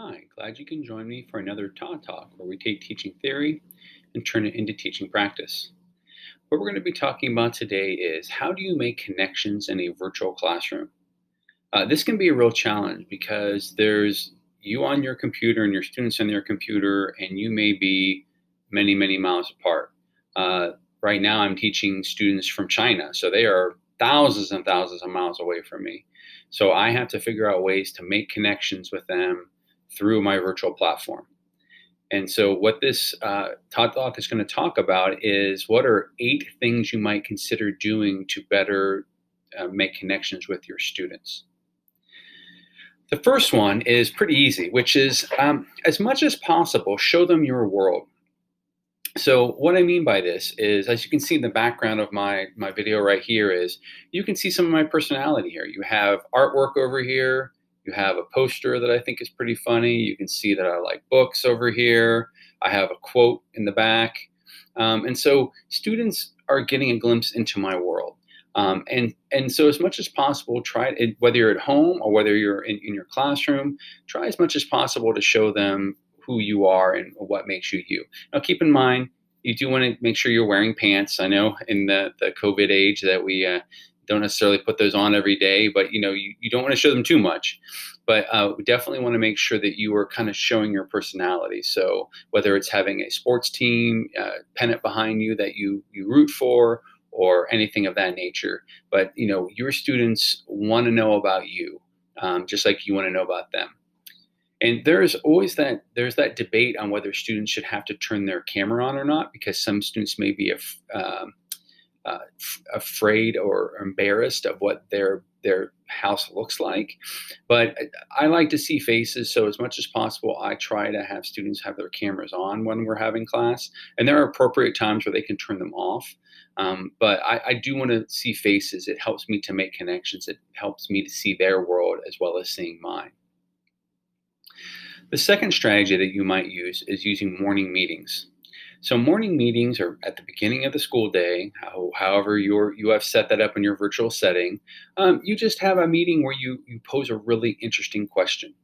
Hi, glad you can join me for another Todd Talk where we take teaching theory and turn it into teaching practice. What we're going to be talking about today is how do you make connections in a virtual classroom? This can be a real challenge because there's you on your computer and your students on their computer, and you may be many, many miles apart. Uh, right now, I'm teaching students from China, so they are thousands and thousands of miles away from me. So I have to figure out ways to make connections with them through my virtual platform. And so, what this Todd Talk is going to talk about is what are 8 things you might consider doing to better make connections with your students. The first one is pretty easy, which is as much as possible, show them your world. So what I mean by this is, as you can see in the background of my video right here, is you can see some of my personality here. You have artwork over here. You have a poster that I think is pretty funny. You can see that I like books over here. I have a quote in the back. And so students are getting a glimpse into my world. And so as much as possible, try it, whether you're at home or whether you're in your classroom, try as much as possible to show them who you are and what makes you you. Now, keep in mind, you do want to make sure you're wearing pants. I know in the COVID age that we don't necessarily put those on every day, but you don't want to show them too much. But we definitely want to make sure that you are kind of showing your personality. So whether it's having a sports team pennant behind you that you root for, or anything of that nature, but your students want to know about you, just like you want to know about them. And there's that debate on whether students should have to turn their camera on or not, because some students may be afraid or embarrassed of what their house looks like. But I like to see faces, so as much as possible, I try to have students have their cameras on when we're having class, and there are appropriate times where they can turn them off. But I do want to see faces. It helps me to make connections. It helps me to see their world as well as seeing mine. The second strategy that you might use is using morning meetings. So morning meetings are at the beginning of the school day, however you have set that up in your virtual setting. You just have a meeting where you pose a really interesting question.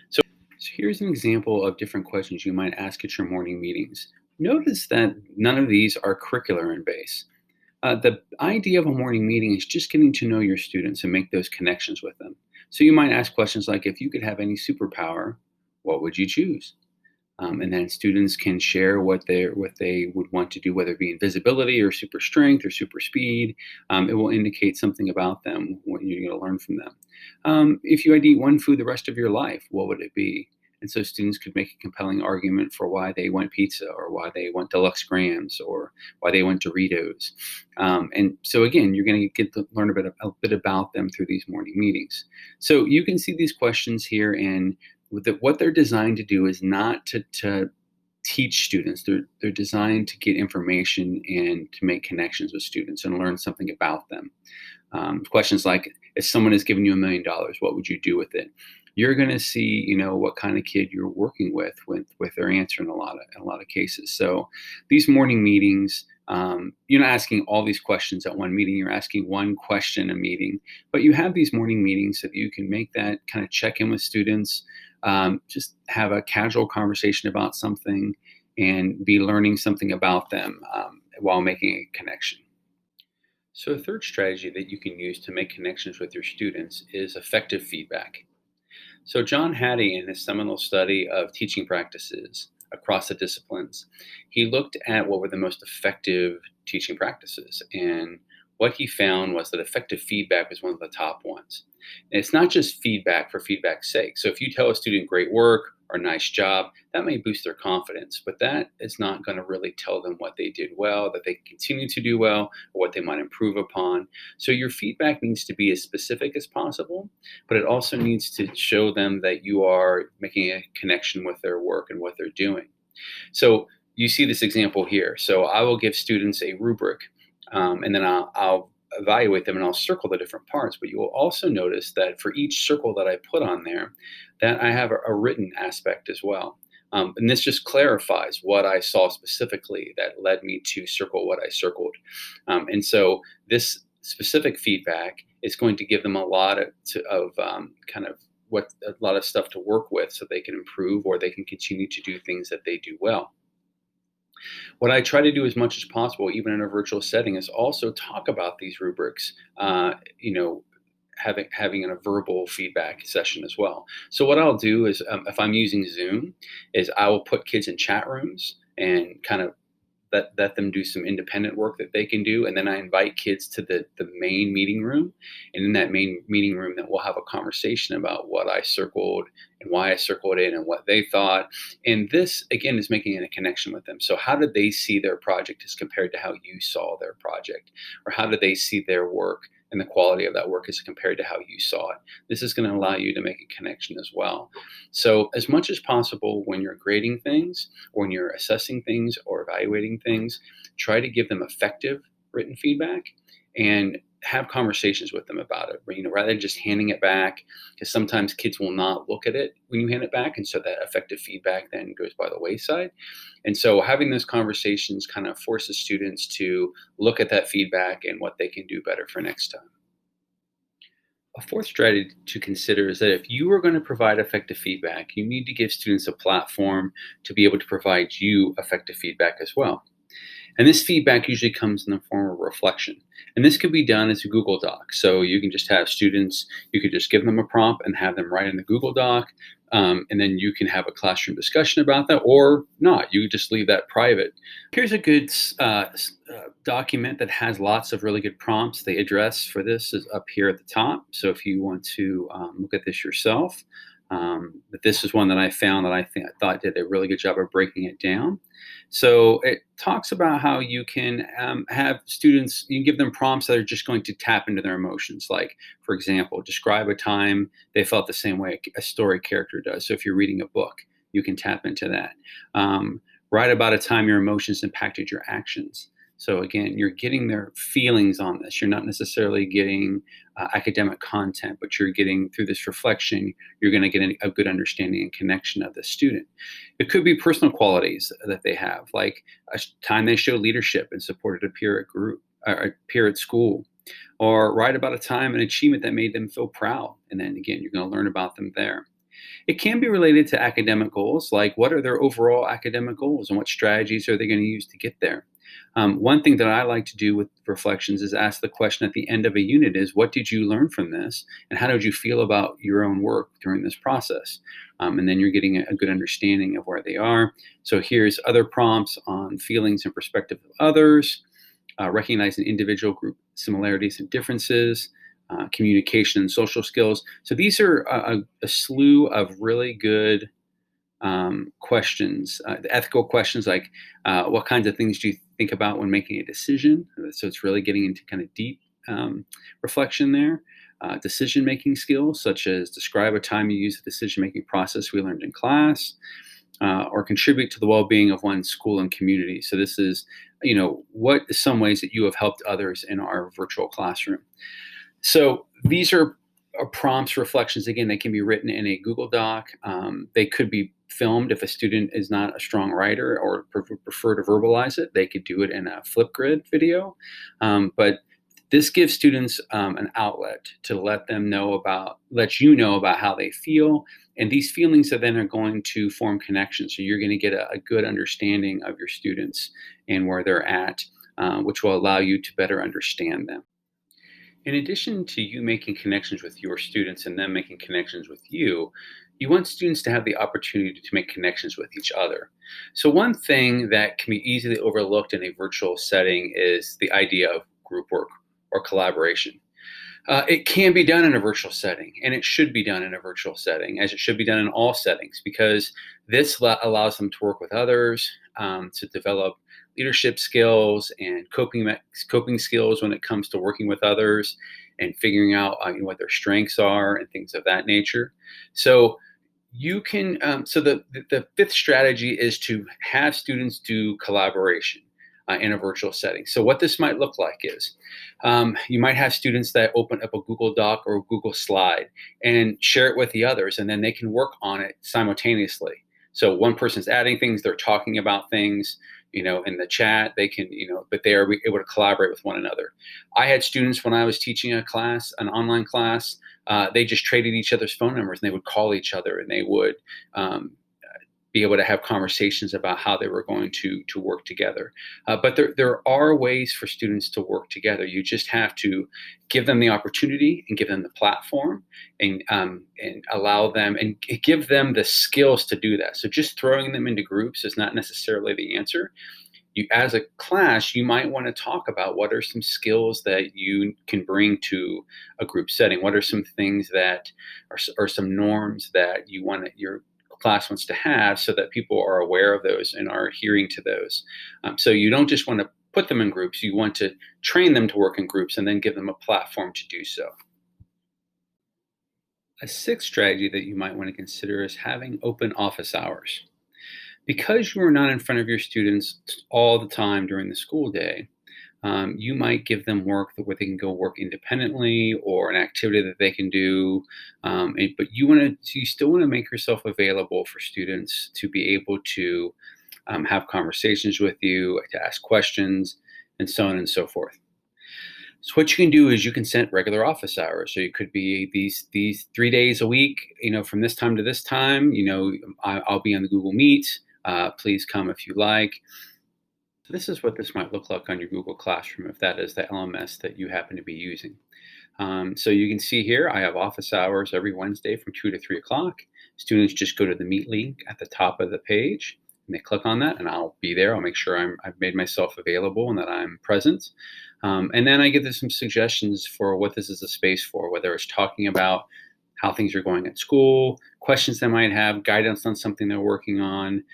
So here's an example of different questions you might ask at your morning meetings. Notice that none of these are curricular in base. The idea of a morning meeting is just getting to know your students and make those connections with them. So you might ask questions like, if you could have any superpower, what would you choose? And then students can share what they would want to do, whether it be invisibility or super strength or super speed. It will indicate something about them, what you're going to learn from them. If you had to eat one food the rest of your life, what would it be? And so students could make a compelling argument for why they want pizza, or why they want deluxe grams, or why they want Doritos. And so again, you're going to get to learn a bit about them through these morning meetings. So you can see these questions here, and what they're designed to do is not to teach students. They're designed to get information and to make connections with students and learn something about them. Questions like, if someone has given you $1 million, what would you do with it? You're going to see, what kind of kid you're working with their answer in a lot of cases. So these morning meetings, you're not asking all these questions at one meeting. You're asking one question a meeting, but you have these morning meetings so that you can make that kind of check in with students, just have a casual conversation about something and be learning something about them while making a connection. So a third strategy that you can use to make connections with your students is effective feedback. So John Hattie, in his seminal study of teaching practices across the disciplines, he looked at what were the most effective teaching practices. And what he found was that effective feedback was one of the top ones. And it's not just feedback for feedback's sake. So if you tell a student great work or nice job, that may boost their confidence, but that is not going to really tell them what they did well, that they can continue to do well, or what they might improve upon. So your feedback needs to be as specific as possible, but it also needs to show them that you are making a connection with their work and what they're doing. So you see this example here. So I will give students a rubric, and then I'll evaluate them and I'll circle the different parts. But you will also notice that for each circle that I put on there, that I have a written aspect as well. And this just clarifies what I saw specifically that led me to circle what I circled. And so this specific feedback is going to give them a lot of kind of what a lot of stuff to work with so they can improve or they can continue to do things that they do well. What I try to do as much as possible, even in a virtual setting, is also talk about these rubrics. You know, having a verbal feedback session as well. So what I'll do is, if I'm using Zoom, is I will put kids in chat rooms and kind of let them do some independent work that they can do. And then I invite kids to the main meeting room. And in that main meeting room, then we'll have a conversation about what I circled and why I circled it and what they thought. And this, again, is making a connection with them. So how did they see their project as compared to how you saw their project? Or how did they see their work and the quality of that work as compared to how you saw it? This is going to allow you to make a connection as well. So as much as possible, when you're grading things, or when you're assessing things or evaluating things, try to give them effective written feedback and have conversations with them about it, rather than just handing it back, because sometimes kids will not look at it when you hand it back. And so that effective feedback then goes by the wayside. And so having those conversations kind of forces students to look at that feedback and what they can do better for next time. A fourth strategy to consider is that if you are going to provide effective feedback, you need to give students a platform to be able to provide you effective feedback as well. And this feedback usually comes in the form of reflection. And this could be done as a Google Doc. So you can just have students, you could just give them a prompt and have them write in the Google Doc. And then you can have a classroom discussion about that, or not. You just leave that private. Here's a good document that has lots of really good prompts. The address for this is up here at the top. So if you want to look at this yourself, but this is one that I found that I thought did a really good job of breaking it down. So it talks about how you can have students, you can give them prompts that are just going to tap into their emotions. Like, for example, describe a time they felt the same way a story character does. So if you're reading a book, you can tap into that. Write about a time your emotions impacted your actions. So again, you're getting their feelings on this. You're not necessarily getting academic content, but you're getting, through this reflection, you're going to get a good understanding and connection of the student. It could be personal qualities that they have, like a time they showed leadership and supported a peer at school, or write about a time and achievement that made them feel proud. And then again, you're going to learn about them there. It can be related to academic goals, like what are their overall academic goals and what strategies are they going to use to get there. One thing that I like to do with reflections is ask the question at the end of a unit is, what did you learn from this? And how did you feel about your own work during this process? And then you're getting a good understanding of where they are. So here's other prompts on feelings and perspective of others, recognizing individual group similarities and differences, communication and social skills. So these are a slew of really good questions, the ethical questions, like what kinds of things do you think about when making a decision? So it's really getting into kind of deep reflection there. Decision-making skills, such as describe a time you used the decision-making process we learned in class, or contribute to the well-being of one's school and community. So this is, what are some ways that you have helped others in our virtual classroom? So these are prompts, reflections. Again, they can be written in a Google Doc. They could be filmed if a student is not a strong writer or prefer to verbalize it. They could do it in a Flipgrid video. But this gives students an outlet to let you know about how they feel. And these feelings then are going to form connections. So you're going to get a good understanding of your students and where they're at, which will allow you to better understand them. In addition to you making connections with your students and them making connections with you, you want students to have the opportunity to make connections with each other. So one thing that can be easily overlooked in a virtual setting is the idea of group work or collaboration. It can be done in a virtual setting, and it should be done in a virtual setting, as it should be done in all settings, because this allows them to work with others, to develop leadership skills and coping skills when it comes to working with others and figuring out what their strengths are and things of that nature. So you can, the fifth strategy is to have students do collaboration in a virtual setting. So what this might look like is you might have students that open up a Google Doc or a Google Slide and share it with the others, and then they can work on it simultaneously. So one person's adding things, they're talking about things, in the chat, they can, but they are able to collaborate with one another. I had students when I was teaching a class, an online class, they just traded each other's phone numbers and they would call each other and they would um, be able to have conversations about how they were going to work together. But there are ways for students to work together. You just have to give them the opportunity and give them the platform and allow them and give them the skills to do that. So just throwing them into groups is not necessarily the answer. You, as a class, you might want to talk about what are some skills that you can bring to a group setting. What are some things that are some norms that you want your class wants to have, so that people are aware of those and are adhering to those. So you don't just want to put them in groups. You want to train them to work in groups and then give them a platform to do so. A sixth strategy that you might want to consider is having open office hours. Because you are not in front of your students all the time during the school day, you might give them work where they can go work independently, or an activity that they can do. But you still want to make yourself available for students to be able to have conversations with you, to ask questions, and so on and so forth. So what you can do is you can set regular office hours. So it could be these 3 days a week. From this time to this time. I'll be on the Google Meet. Please come if you like. So this is what this might look like on your Google Classroom, if that is the LMS that you happen to be using. So you can see here, I have office hours every Wednesday from 2 to 3 o'clock. Students just go to the Meet link at the top of the page, and they click on that, and I'll be there. I'll make sure I've made myself available and that I'm present. And then I give them some suggestions for what this is a space for, whether it's talking about how things are going at school, questions they might have, guidance on something they're working on,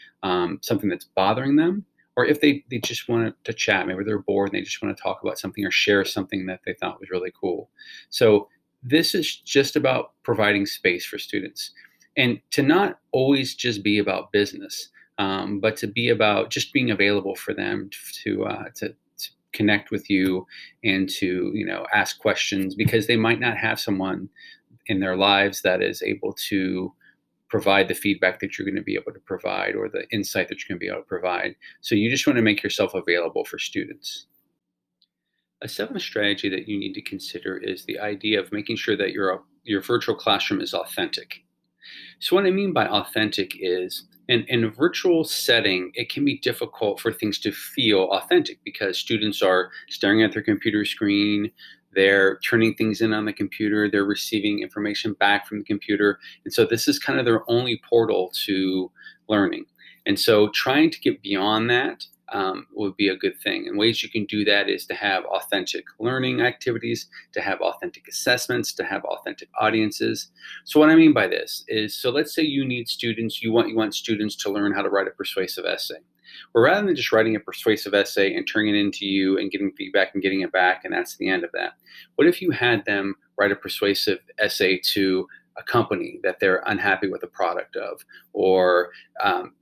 something that's bothering them, or if they just want to chat. Maybe they're bored and they just want to talk about something or share something that they thought was really cool. So this is just about providing space for students, and to not always just be about business, but to be about just being available for them to connect with you and to ask questions, because they might not have someone in their lives that is able to provide the feedback that you're going to be able to provide, or the insight that you're going to be able to provide. So you just want to make yourself available for students. A seventh strategy that you need to consider is the idea of making sure that your virtual classroom is authentic. So what I mean by authentic is, in a virtual setting, it can be difficult for things to feel authentic because students are staring at their computer screen, they're turning things in on the computer, they're receiving information back from the computer. And so this is kind of their only portal to learning. And so trying to get beyond that would be a good thing. And ways you can do that is to have authentic learning activities, to have authentic assessments, to have authentic audiences. So what I mean by this is, so let's say you want students to learn how to write a persuasive essay. Well, rather than just writing a persuasive essay and turning it into you and getting feedback and getting it back, and that's the end of that. What if you had them write a persuasive essay to a company that they're unhappy with the product of, or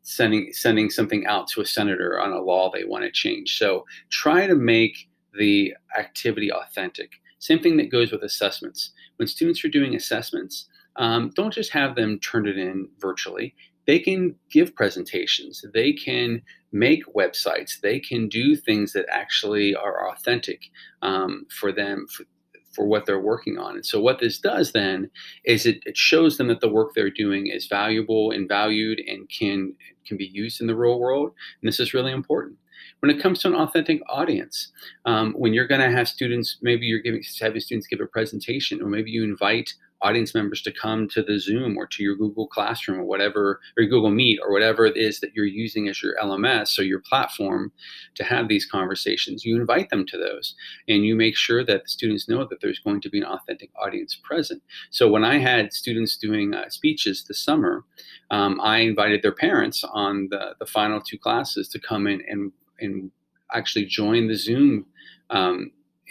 sending something out to a senator on a law they want to change? So try to make the activity authentic. Same thing that goes with assessments. When students are doing assessments, don't just have them turn it in virtually. They can give presentations, they can make websites, they can do things that actually are authentic for them, for what they're working on. And so what this does then is it shows them that the work they're doing is valuable and valued and can be used in the real world. And this is really important. When it comes to an authentic audience, when you're going to have students, maybe you're having students give a presentation, or maybe you invite audience members to come to the Zoom or to your Google Classroom or whatever, or your Google Meet or whatever it is that you're using as your LMS or your platform to have these conversations. You invite them to those, and you make sure that the students know that there's going to be an authentic audience present. So when I had students doing speeches this summer, I invited their parents on the final 2 classes to come in and actually join the Zoom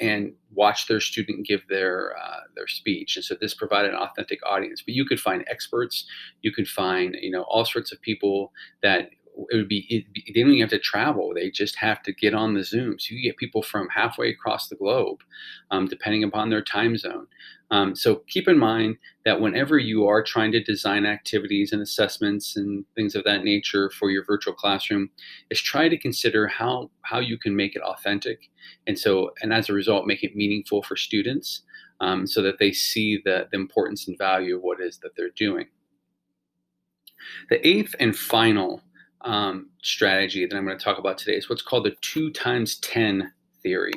and watch their student give their speech. And so this provided an authentic audience. But you could find experts, you could find all sorts of people that they don't even have to travel. They just have to get on the Zoom. So you get people from halfway across the globe, depending upon their time zone. So keep in mind that whenever you are trying to design activities and assessments and things of that nature for your virtual classroom, is try to consider how you can make it authentic. And as a result, make it meaningful for students. so that they see the importance and value of what it is that they're doing. The eighth and final strategy that I'm going to talk about today is what's called the 2 times 10 theory.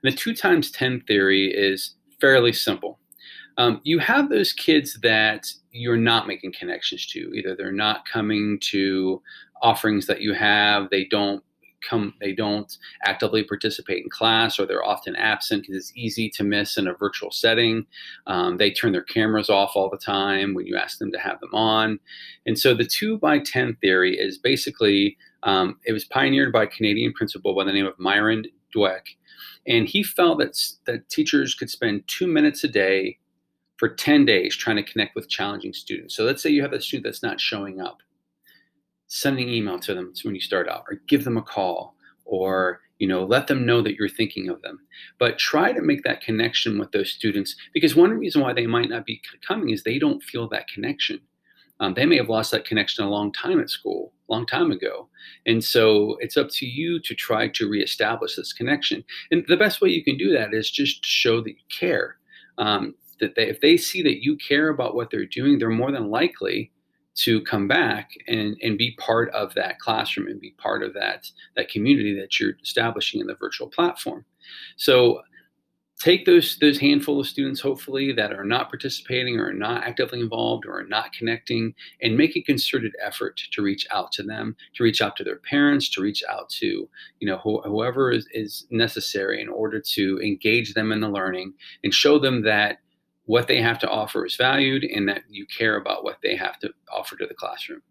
And the 2 times 10 theory is fairly simple. You have those kids that you're not making connections to. Either they're not coming to offerings that you have, they don't actively participate in class, or they're often absent because it's easy to miss in a virtual setting. They turn their cameras off all the time when you ask them to have them on. And so the 2 by 10 theory is basically, it was pioneered by a Canadian principal by the name of Myron Dweck. And he felt that teachers could spend 2 minutes a day for 10 days trying to connect with challenging students. So let's say you have a student that's not showing up. Send an email to them when you start out, or give them a call, or let them know that you're thinking of them. But try to make that connection with those students, because one reason why they might not be coming is they don't feel that connection. They may have lost that connection a long time at school, long time ago. And so it's up to you to try to reestablish this connection. And the best way you can do that is just show that you care. If they see that you care about what they're doing, they're more than likely to come back and be part of that classroom and be part of that community that you're establishing in the virtual platform. So take those handful of students, hopefully, that are not participating or are not actively involved or are not connecting, and make a concerted effort to reach out to them, to reach out to their parents, to reach out to whoever is necessary in order to engage them in the learning and show them that what they have to offer is valued and that you care about what they have to offer to the classroom.